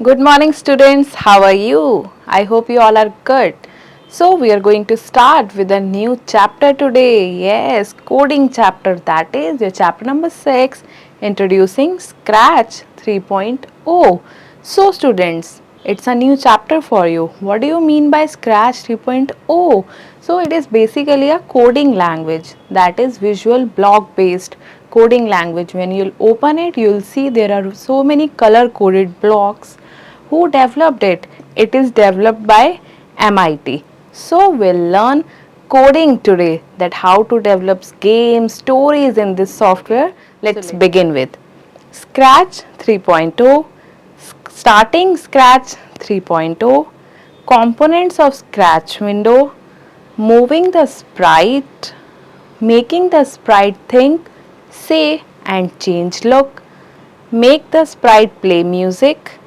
Good morning, students. How are you? I hope you all are good. So, we are going to start with a new chapter today. Yes, coding chapter. That is your chapter number 6, introducing Scratch 3.0. So, students, it's a new chapter for you. What do you mean by Scratch 3.0? So, it is basically a coding language that is visual block based coding language. When you'll open it, you'll see there are so many color coded blocks. Who developed it? It is developed by MIT. So we'll learn coding today, that how to develop games, stories in this software. Let's begin with Scratch 3.0, starting Scratch 3.0, components of Scratch window, moving the sprite, making the sprite think, say and change look, make the sprite play music,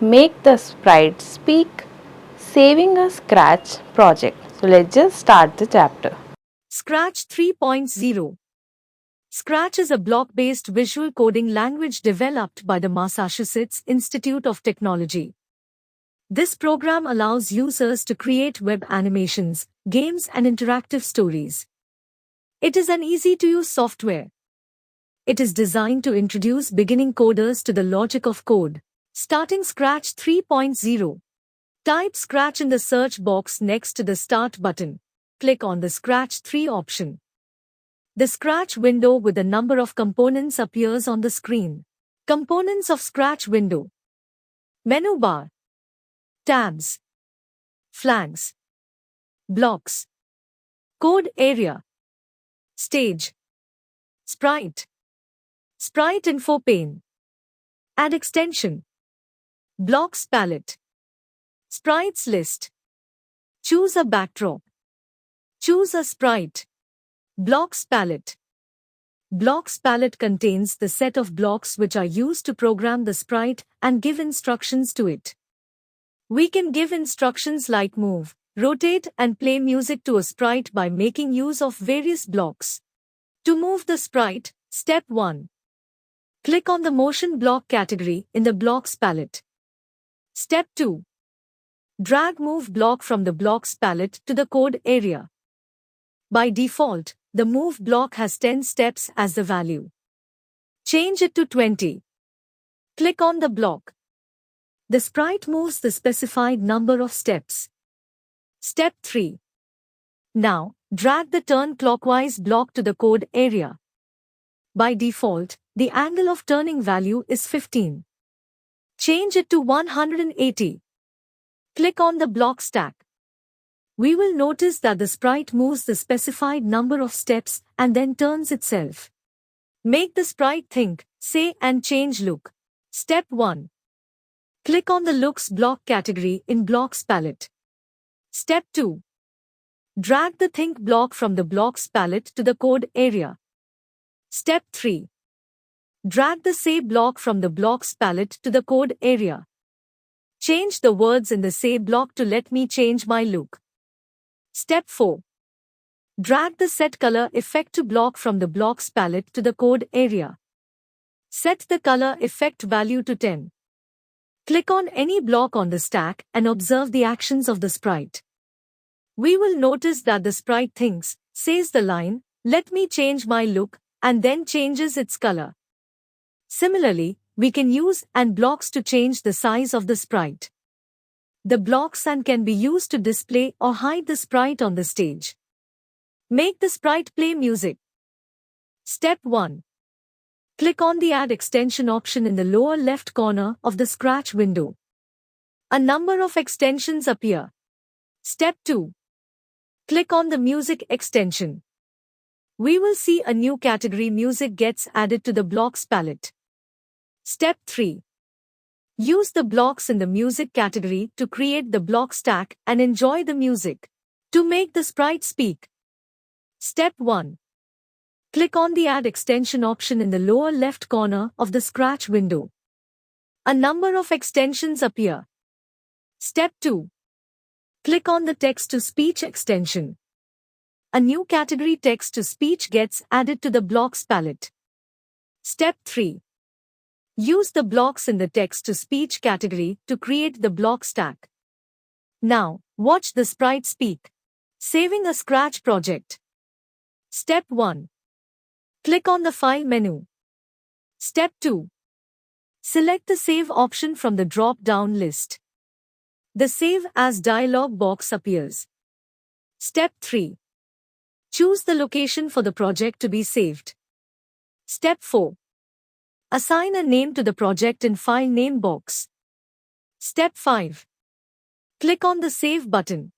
make the sprite speak, saving a Scratch project. So let's just start the chapter. Scratch 3.0. Scratch is a block-based visual coding language developed by the Massachusetts Institute of Technology. This program allows users to create web animations, games and interactive stories. It is an easy-to-use software. It is designed to introduce beginning coders to the logic of code. Starting Scratch 3.0. Type Scratch in the search box next to the Start button. Click on the Scratch 3 option. The Scratch window with the number of components appears on the screen. Components of Scratch window. Menu bar. Tabs. Flags. Blocks. Code area. Stage. Sprite. Sprite info pane. Add extension. Blocks palette. Sprites list. Choose a backdrop. Choose a sprite. Blocks palette. Blocks palette contains the set of blocks which are used to program the sprite and give instructions to it. We can give instructions like move, rotate and play music to a sprite by making use of various blocks. To move the sprite, step 1. Click on the motion block category in the blocks palette. Step 2. Drag move block from the blocks palette to the code area. By default, the move block has 10 steps as the value. Change it to 20. Click on the block. The sprite moves the specified number of steps. Step 3. Now, drag the turn clockwise block to the code area. By default, the angle of turning value is 15. Change it to 180. Click on the block stack. We will notice that the sprite moves the specified number of steps and then turns itself. Make the sprite think, say and change look. Step 1. Click on the looks block category in blocks palette. Step 2. Drag the think block from the blocks palette to the code area. Step 3. Drag the say block from the blocks palette to the code area. Change the words in the say block to let me change my look. Step 4. Drag the set color effect to block from the blocks palette to the code area. Set the color effect value to 10. Click on any block on the stack and observe the actions of the sprite. We will notice that the sprite thinks, says the line, let me change my look, and then changes its color. Similarly, we can use and blocks to change the size of the sprite. The blocks and can be used to display or hide the sprite on the stage. Make the sprite play music. Step 1. Click on the Add Extension option in the lower left corner of the Scratch window. A number of extensions appear. Step 2. Click on the Music extension. We will see a new category Music gets added to the Blocks palette. Step 3. Use the blocks in the Music category to create the block stack and enjoy the music. To make the sprite speak. Step 1. Click on the Add Extension option in the lower left corner of the Scratch window. A number of extensions appear. Step 2. Click on the Text-to-Speech extension. A new category Text-to-Speech gets added to the Blocks palette. Step 3. Use the blocks in the text-to-speech category to create the block stack. Now, watch the sprite speak. Saving a Scratch project. Step 1. Click on the File menu. Step 2. Select the Save option from the drop-down list. The Save As dialog box appears. Step 3. Choose the location for the project to be saved. Step 4. Assign a name to the project in File Name box. Step 5. Click on the Save button.